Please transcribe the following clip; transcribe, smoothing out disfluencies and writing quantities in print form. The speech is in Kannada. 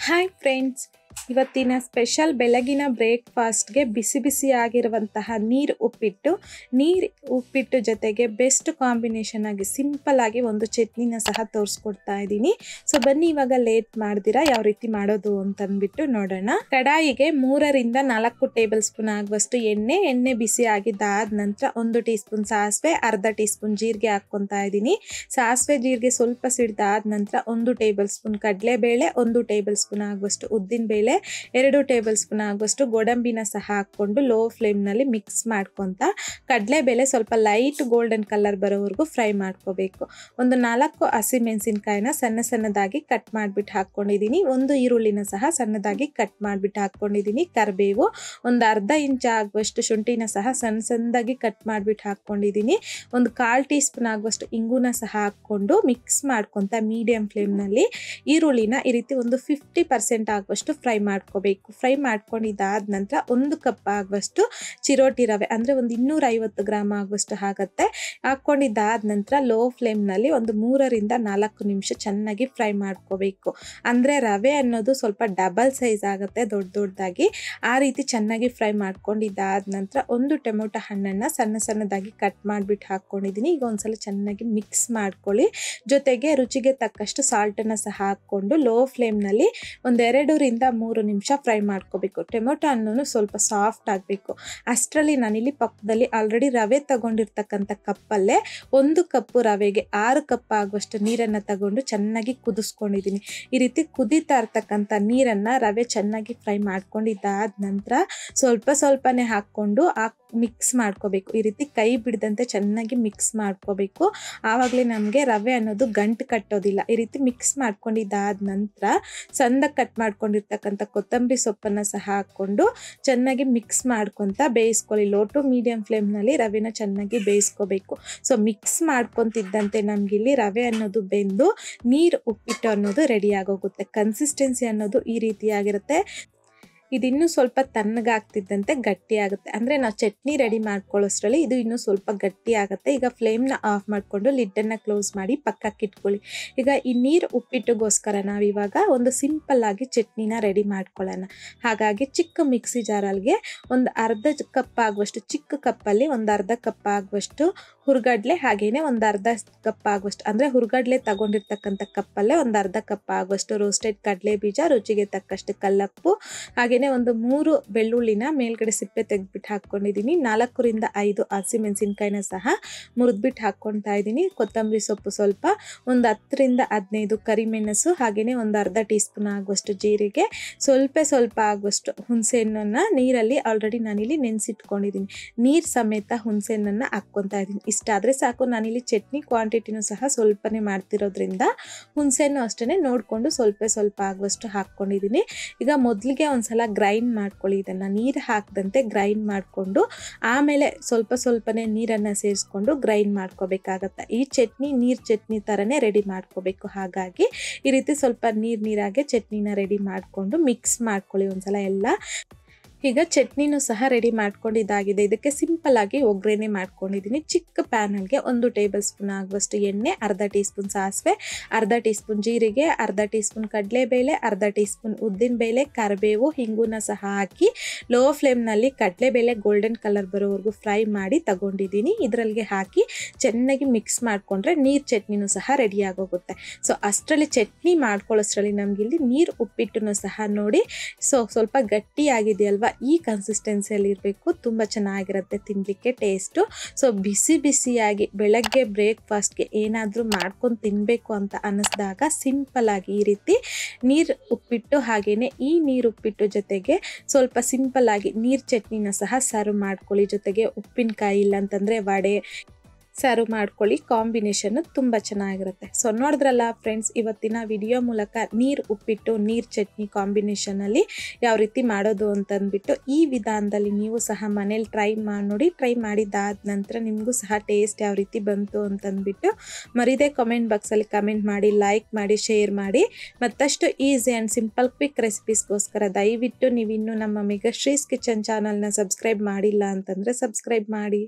ಹಾಯ್ ಫ್ರೆಂಡ್ಸ್, ಇವತ್ತಿನ ಸ್ಪೆಷಲ್ ಬೆಳಗಿನ ಬ್ರೇಕ್ಫಾಸ್ಟ್ಗೆ ಬಿಸಿ ಬಿಸಿಯಾಗಿರುವಂತಹ ನೀರು ಉಪ್ಪಿಟ್ಟು ಜೊತೆಗೆ ಬೆಸ್ಟ್ ಕಾಂಬಿನೇಷನ್ ಆಗಿ ಸಿಂಪಲ್ ಆಗಿ ಒಂದು ಚಟ್ನಿನ ಸಹ ತೋರಿಸ್ಕೊಡ್ತಾ ಇದ್ದೀನಿ. ಸೊ ಬನ್ನಿ ಇವಾಗ ಲೇಟ್ ಮಾಡ್ದಿರಾ ಯಾವ ರೀತಿ ಮಾಡೋದು ಅಂತಂದ್ಬಿಟ್ಟು ನೋಡೋಣ. ಕಡಾಯಿಗೆ 3ರಿಂದ 4 ಟೇಬಲ್ ಸ್ಪೂನ್ ಆಗುವಷ್ಟು ಎಣ್ಣೆ ಬಿಸಿ ಆಗಿದ್ದಾದ ನಂತರ 1 ಟೀ ಸ್ಪೂನ್ ಸಾಸಿವೆ, ಅರ್ಧ ಟೀ ಸ್ಪೂನ್ ಜೀರಿಗೆ ಹಾಕ್ಕೊತಾ ಇದ್ದೀನಿ. ಸಾಸಿವೆ ಜೀರಿಗೆ ಸ್ವಲ್ಪ ಸಿಡ್ದಾದ ನಂತರ 1 ಟೇಬಲ್ ಸ್ಪೂನ್ ಕಡಲೆಬೇಳೆ, 1 ಟೇಬಲ್ ಸ್ಪೂನ್ ಆಗುವಷ್ಟು ಉದ್ದಿನ ಬೇಳೆ, 2 ಟೇಬಲ್ ಸ್ಪೂನ್ ಆಗುವಷ್ಟು ಗೋಡಂಬಿನ ಸಹ ಹಾಕ್ಕೊಂಡು ಲೋ ಫ್ಲೇಮ್ನಲ್ಲಿ ಮಿಕ್ಸ್ ಮಾಡ್ಕೊತ ಕಡಲೆಬೇಳೆ ಸ್ವಲ್ಪ ಲೈಟ್ ಗೋಲ್ಡನ್ ಕಲರ್ ಬರೋವರೆಗೂ ಫ್ರೈ ಮಾಡ್ಕೋಬೇಕು. ಒಂದು 4 ಹಸಿಮೆಣಸಿನಕಾಯಿನ ಸಣ್ಣದಾಗಿ ಕಟ್ ಮಾಡಿಬಿಟ್ಟು ಹಾಕ್ಕೊಂಡಿದ್ದೀನಿ. 1 ಈರುಳ್ಳಿನ ಸಹ ಸಣ್ಣದಾಗಿ ಕಟ್ ಮಾಡಿಬಿಟ್ಟು ಹಾಕ್ಕೊಂಡಿದ್ದೀನಿ. ಕರಿಬೇವು, ಒಂದು ಅರ್ಧ ಇಂಚ್ ಆಗುವಷ್ಟು ಶುಂಠಿನ ಸಹ ಸಣ್ಣದಾಗಿ ಕಟ್ ಮಾಡಿಬಿಟ್ಟು ಹಾಕ್ಕೊಂಡಿದ್ದೀನಿ. ಒಂದು 1/4 ಟೀ ಸ್ಪೂನ್ ಆಗುವಷ್ಟು ಇಂಗುನ ಸಹ ಹಾಕ್ಕೊಂಡು ಮಿಕ್ಸ್ ಮಾಡ್ಕೊತ ಮೀಡಿಯಂ ಫ್ಲೇಮ್ನಲ್ಲಿ ಈರುಳ್ಳಿನ ಈ ರೀತಿ ಒಂದು 50% ಆಗುವಷ್ಟು ಫ್ರೈ ಮಾಡ್ಕೋಬೇಕು. ಫ್ರೈ ಮಾಡ್ಕೊಂಡಿದ್ದಾದ ನಂತರ 1 ಕಪ್ ಆಗುವಷ್ಟು ಚಿರೋಟಿ ರವೆ ಅಂದರೆ ಒಂದು 250 ಗ್ರಾಮ್ ಆಗುವಷ್ಟು ಆಗುತ್ತೆ ಹಾಕ್ಕೊಂಡಿದ್ದಾದ ನಂತರ ಲೋ ಫ್ಲೇಮ್ನಲ್ಲಿ ಒಂದು 3ರಿಂದ 4 ನಿಮಿಷ ಚೆನ್ನಾಗಿ ಫ್ರೈ ಮಾಡ್ಕೋಬೇಕು. ಅಂದರೆ ರವೆ ಅನ್ನೋದು ಸ್ವಲ್ಪ ಡಬಲ್ ಸೈಜ್ ಆಗುತ್ತೆ ದೊಡ್ಡದಾಗಿ. ಆ ರೀತಿ ಚೆನ್ನಾಗಿ ಫ್ರೈ ಮಾಡ್ಕೊಂಡಿದ್ದಾದ ನಂತರ 1 ಟೊಮೊಟೊ ಹಣ್ಣನ್ನು ಸಣ್ಣದಾಗಿ ಕಟ್ ಮಾಡಿಬಿಟ್ಟು ಹಾಕ್ಕೊಂಡಿದ್ದೀನಿ. ಈಗ ಒಂದ್ಸಲ ಚೆನ್ನಾಗಿ ಮಿಕ್ಸ್ ಮಾಡ್ಕೊಳ್ಳಿ. ಜೊತೆಗೆ ರುಚಿಗೆ ತಕ್ಕಷ್ಟು ಸಾಲ್ಟನ್ನು ಸಹ ಹಾಕ್ಕೊಂಡು ಲೋ ಫ್ಲೇಮ್ನಲ್ಲಿ ಒಂದು 2ರಿಂದ 3 ನಿಮಿಷ ಫ್ರೈ ಮಾಡ್ಕೋಬೇಕು. ಟೊಮೊಟೊ ಹಣ್ಣು ಸ್ವಲ್ಪ ಸಾಫ್ಟ್ ಆಗಬೇಕು. ಅಷ್ಟರಲ್ಲಿ ನಾನಿಲ್ಲಿ ಪಕ್ಕದಲ್ಲಿ ಆಲ್ರೆಡಿ ರವೆ ತಗೊಂಡಿರ್ತಕ್ಕಂಥ ಕಪ್ಪಲ್ಲೇ 1 ಕಪ್ಪು ರವೆಗೆ 6 ಕಪ್ ಆಗುವಷ್ಟು ನೀರನ್ನು ತಗೊಂಡು ಚೆನ್ನಾಗಿ ಕುದಿಸ್ಕೊಂಡಿದ್ದೀನಿ. ಈ ರೀತಿ ಕುದೀತಾ ಇರ್ತಕ್ಕಂಥ ನೀರನ್ನು ರವೆ ಚೆನ್ನಾಗಿ ಫ್ರೈ ಮಾಡ್ಕೊಂಡಿದ್ದಾದ ನಂತರ ಸ್ವಲ್ಪನೇ ಹಾಕ್ಕೊಂಡು ಮಿಕ್ಸ್ ಮಾಡ್ಕೋಬೇಕು. ಈ ರೀತಿ ಕೈ ಬಿಡದಂತೆ ಚೆನ್ನಾಗಿ ಮಿಕ್ಸ್ ಮಾಡ್ಕೋಬೇಕು. ಆವಾಗಲೇ ನಮಗೆ ರವೆ ಅನ್ನೋದು ಗಂಟು ಕಟ್ಟೋದಿಲ್ಲ. ಈ ರೀತಿ ಮಿಕ್ಸ್ ಮಾಡ್ಕೊಂಡಿದ್ದಾದ ನಂತರ ಸಣ್ಣದಾಗಿ ಕಟ್ ಮಾಡ್ಕೊಂಡಿರ್ತಕ್ಕಂಥ ಕೊತ್ತಂಬರಿ ಸೊಪ್ಪನ್ನು ಸಹ ಹಾಕ್ಕೊಂಡು ಚೆನ್ನಾಗಿ ಮಿಕ್ಸ್ ಮಾಡ್ಕೊತ ಬೇಯಿಸ್ಕೊಳ್ಳಿ. ಲೋ ಟು ಮೀಡಿಯಂ ಫ್ಲೇಮ್ನಲ್ಲಿ ರವೆನ ಚೆನ್ನಾಗಿ ಬೇಯಿಸ್ಕೋಬೇಕು. ಸೊ ಮಿಕ್ಸ್ ಮಾಡ್ಕೊತಿದ್ದಂತೆ ನಮಗಿಲ್ಲಿ ರವೆ ಅನ್ನೋದು ಬೆಂದು ನೀರು ಉಪ್ಪಿಟ್ಟು ಅನ್ನೋದು ರೆಡಿ ಆಗೋಗುತ್ತೆ. ಕನ್ಸಿಸ್ಟೆನ್ಸಿ ಅನ್ನೋದು ಈ ರೀತಿಯಾಗಿರುತ್ತೆ. ಇದಿನ್ನೂ ಸ್ವಲ್ಪ ತಣ್ಣಗಾಗ್ತಿದ್ದಂತೆ ಗಟ್ಟಿ ಆಗುತ್ತೆ. ಅಂದರೆ ನಾವು ಚಟ್ನಿ ರೆಡಿ ಮಾಡ್ಕೊಳ್ಳೋಷ್ಟರಲ್ಲಿ ಇದು ಇನ್ನೂ ಸ್ವಲ್ಪ ಗಟ್ಟಿ ಆಗುತ್ತೆ. ಈಗ ಫ್ಲೇಮ್ನ ಆಫ್ ಮಾಡಿಕೊಂಡು ಲಿಡ್ಡನ್ನು ಕ್ಲೋಸ್ ಮಾಡಿ ಪಕ್ಕಕ್ಕೆ ಇಟ್ಕೊಳ್ಳಿ. ಈಗ ಈ ನೀರು ಉಪ್ಪಿಟ್ಟುಗೋಸ್ಕರ ನಾವಿವಾಗ ಒಂದು ಸಿಂಪಲ್ ಆಗಿ ಚಟ್ನಿನ ರೆಡಿ ಮಾಡ್ಕೊಳ್ಳೋಣ. ಹಾಗಾಗಿ ಚಿಕ್ಕ ಮಿಕ್ಸಿ ಜಾರಲ್ಲಿಗೆ ಒಂದು ಅರ್ಧ ಕಪ್ ಆಗುವಷ್ಟು, ಚಿಕ್ಕ ಕಪ್ಪಲ್ಲಿ ಒಂದು ಅರ್ಧ ಕಪ್ ಆಗುವಷ್ಟು ಹುರ್ಗಡ್ಲೆ, ಹಾಗೇನೆ ಒಂದು ಅರ್ಧ ಕಪ್ ಆಗುವಷ್ಟು ಅಂದರೆ ಹುರ್ಗಡ್ಲೆ ತಗೊಂಡಿರ್ತಕ್ಕಂಥ ಕಪ್ಪಲ್ಲೇ ಒಂದು ಅರ್ಧ ಕಪ್ ಆಗುವಷ್ಟು ರೋಸ್ಟೆಡ್ ಕಡಲೆ ಬೀಜ, ರುಚಿಗೆ ತಕ್ಕಷ್ಟು ಕಲ್ಲಪ್ಪು, ಹಾಗೇನೆ ಒಂದು 3 ಬೆಳ್ಳುಳ್ಳಿನ ಮೇಲ್ಗಡೆ ಸಿಪ್ಪೆ ತೆಗೆದ್ಬಿಟ್ಟು ಹಾಕ್ಕೊಂಡಿದ್ದೀನಿ. 4ರಿಂದ 5 ಹಸಿಮೆಣಸಿನಕಾಯಿನ ಸಹ ಮುರಿದ್ಬಿಟ್ಟು ಹಾಕ್ಕೊತಾ ಇದ್ದೀನಿ. ಕೊತ್ತಂಬರಿ ಸೊಪ್ಪು ಸ್ವಲ್ಪ, ಒಂದು 10ರಿಂದ 15 ಕರಿಮೆಣಸು, ಹಾಗೇನೆ ಒಂದು ಅರ್ಧ ಟೀ ಸ್ಪೂನ್ ಆಗುವಷ್ಟು ಜೀರಿಗೆ, ಸ್ವಲ್ಪ ಆಗುವಷ್ಟು ಹುಣಸೆಹಣ್ಣನ್ನು ನೀರಲ್ಲಿ ಆಲ್ರೆಡಿ ನಾನಿಲ್ಲಿ ನೆನೆಸಿಟ್ಕೊಂಡಿದ್ದೀನಿ. ನೀರು ಸಮೇತ ಹುಣಸೆಹಣ್ಣನ್ನು ಹಾಕ್ಕೊತಾ ಇದ್ದೀನಿ. ಇಷ್ಟಾದರೆ ಸಾಕು. ನಾನಿಲ್ಲಿ ಚಟ್ನಿ ಕ್ವಾಂಟಿಟಿನೂ ಸಹ ಸ್ವಲ್ಪನೇ ಮಾಡ್ತಿರೋದ್ರಿಂದ ಹುಣಸೆಹಣ್ಣು ಅಷ್ಟೇ ನೋಡಿಕೊಂಡು ಸ್ವಲ್ಪ ಆಗುವಷ್ಟು ಹಾಕ್ಕೊಂಡಿದ್ದೀನಿ. ಈಗ ಮೊದಲಿಗೆ ಒಂದ್ಸಲ ಗ್ರೈಂಡ್ ಮಾಡ್ಕೊಳ್ಳಿ. ಇದನ್ನು ನೀರು ಹಾಕದಂತೆ ಗ್ರೈಂಡ್ ಮಾಡಿಕೊಂಡು ಆಮೇಲೆ ಸ್ವಲ್ಪನೇ ನೀರನ್ನು ಸೇರಿಸ್ಕೊಂಡು ಗ್ರೈಂಡ್ ಮಾಡ್ಕೋಬೇಕಾಗತ್ತೆ. ಈ ಚಟ್ನಿ ನೀರು ಚಟ್ನಿ ಥರನೇ ರೆಡಿ ಮಾಡ್ಕೋಬೇಕು. ಹಾಗಾಗಿ ಈ ರೀತಿ ಸ್ವಲ್ಪ ನೀರಾಗೆ ಚಟ್ನಿನ ರೆಡಿ ಮಾಡಿಕೊಂಡು ಮಿಕ್ಸ್ ಮಾಡ್ಕೊಳ್ಳಿ ಒಂದ್ಸಲ ಎಲ್ಲ. ಈಗ ಚಟ್ನಿನೂ ಸಹ ರೆಡಿ ಮಾಡ್ಕೊಂಡಿದ್ದಾಗಿದೆ. ಇದಕ್ಕೆ ಸಿಂಪಲ್ ಆಗಿ ಒಗ್ಗರಣೆ ಮಾಡ್ಕೊಂಡಿದ್ದೀನಿ. ಚಿಕ್ಕ ಪ್ಯಾನಲ್ಗೆ 1 ಟೇಬಲ್ ಸ್ಪೂನ್ ಆಗುವಷ್ಟು ಎಣ್ಣೆ, ಅರ್ಧ ಟೀ ಸ್ಪೂನ್ ಸಾಸಿವೆ, ಅರ್ಧ ಟೀ ಸ್ಪೂನ್ ಜೀರಿಗೆ, ಅರ್ಧ ಟೀ ಸ್ಪೂನ್ ಕಡಲೆಬೇಳೆ, ಅರ್ಧ ಟೀ ಸ್ಪೂನ್ ಉದ್ದಿನಬೇಳೆ, ಕರಿಬೇವು, ಹಿಂಗುನ ಸಹ ಹಾಕಿ ಲೋ ಫ್ಲೇಮ್ನಲ್ಲಿ ಕಡಲೆಬೇಳೆ ಗೋಲ್ಡನ್ ಕಲರ್ ಬರೋವರೆಗೂ ಫ್ರೈ ಮಾಡಿ ತಗೊಂಡಿದ್ದೀನಿ. ಇದರಲ್ಲಿಗೆ ಹಾಕಿ ಚೆನ್ನಾಗಿ ಮಿಕ್ಸ್ ಮಾಡಿಕೊಂಡ್ರೆ ನೀರು ಚಟ್ನಿನೂ ಸಹ ರೆಡಿ ಆಗೋಗುತ್ತೆ. ಸೊ ಅಷ್ಟರಲ್ಲಿ ಚಟ್ನಿ ಮಾಡ್ಕೊಳ್ಳೋಷ್ಟರಲ್ಲಿ ನಮಗಿಲ್ಲಿ ನೀರು ಉಪ್ಪಿಟ್ಟನ್ನು ಸಹ ನೋಡಿ ಸ್ವಲ್ಪ ಗಟ್ಟಿಯಾಗಿದೆಯಲ್ವ, ಈ ಕನ್ಸಿಸ್ಟೆನ್ಸಿಯಲ್ಲಿ ಇರಬೇಕು. ತುಂಬ ಚೆನ್ನಾಗಿರುತ್ತೆ ತಿನ್ನಲಿಕ್ಕೆ ಟೇಸ್ಟು. ಸೊ ಬಿಸಿಯಾಗಿ ಬೆಳಗ್ಗೆ ಬ್ರೇಕ್ಫಾಸ್ಟ್ಗೆ ಏನಾದರೂ ಮಾಡ್ಕೊಂಡು ತಿನ್ನಬೇಕು ಅಂತ ಅನ್ನಿಸಿದಾಗ ಸಿಂಪಲ್ ಆಗಿ ಈ ರೀತಿ ನೀರು ಉಪ್ಪಿಟ್ಟು, ಹಾಗೆಯೇ ಈ ನೀರು ಉಪ್ಪಿಟ್ಟು ಜೊತೆಗೆ ಸ್ವಲ್ಪ ಸಿಂಪಲ್ ಆಗಿ ನೀರು ಚಟ್ನಿನ ಸಹ ಸರ್ವ್ ಮಾಡ್ಕೊಳ್ಳಿ. ಜೊತೆಗೆ ಉಪ್ಪಿನಕಾಯಿ ಇಲ್ಲಾಂತಂದರೆ ವಡೆ ಸರ್ವ್ ಮಾಡ್ಕೊಳ್ಳಿ. ಕಾಂಬಿನೇಷನ್ನು ತುಂಬ ಚೆನ್ನಾಗಿರುತ್ತೆ. ಸೊ ನೋಡಿದ್ರಲ್ಲ ಫ್ರೆಂಡ್ಸ್, ಇವತ್ತಿನ ವಿಡಿಯೋ ಮೂಲಕ ನೀರು ಉಪ್ಪಿಟ್ಟು ನೀರು ಚಟ್ನಿ ಕಾಂಬಿನೇಷನಲ್ಲಿ ಯಾವ ರೀತಿ ಮಾಡೋದು ಅಂತಂದ್ಬಿಟ್ಟು ಈ ವಿಧಾನದಲ್ಲಿ ನೀವು ಸಹ ಮನೇಲಿ ಟ್ರೈ ಮಾಡಿ ನೋಡಿ. ಟ್ರೈ ಮಾಡಿದ್ದಾದ ನಂತರ ನಿಮಗೂ ಸಹ ಟೇಸ್ಟ್ ಯಾವ ರೀತಿ ಬಂತು ಅಂತಂದ್ಬಿಟ್ಟು ಮರಿದೇ ಕಮೆಂಟ್ ಬಾಕ್ಸಲ್ಲಿ ಕಮೆಂಟ್ ಮಾಡಿ, ಲೈಕ್ ಮಾಡಿ, ಶೇರ್ ಮಾಡಿ. ಮತ್ತಷ್ಟು ಈಸಿ ಆ್ಯಂಡ್ ಸಿಂಪಲ್ ಕ್ವಿಕ್ ರೆಸಿಪೀಸ್ಗೋಸ್ಕರ ದಯವಿಟ್ಟು ನೀವಿನ್ನೂ ನಮ್ಮ ಮೆಗಾಶ್ರೀಸ್ ಕಿಚನ್ ಚಾನಲ್ನ ಸಬ್ಸ್ಕ್ರೈಬ್ ಮಾಡಿಲ್ಲ ಅಂತಂದರೆ ಸಬ್ಸ್ಕ್ರೈಬ್ ಮಾಡಿ.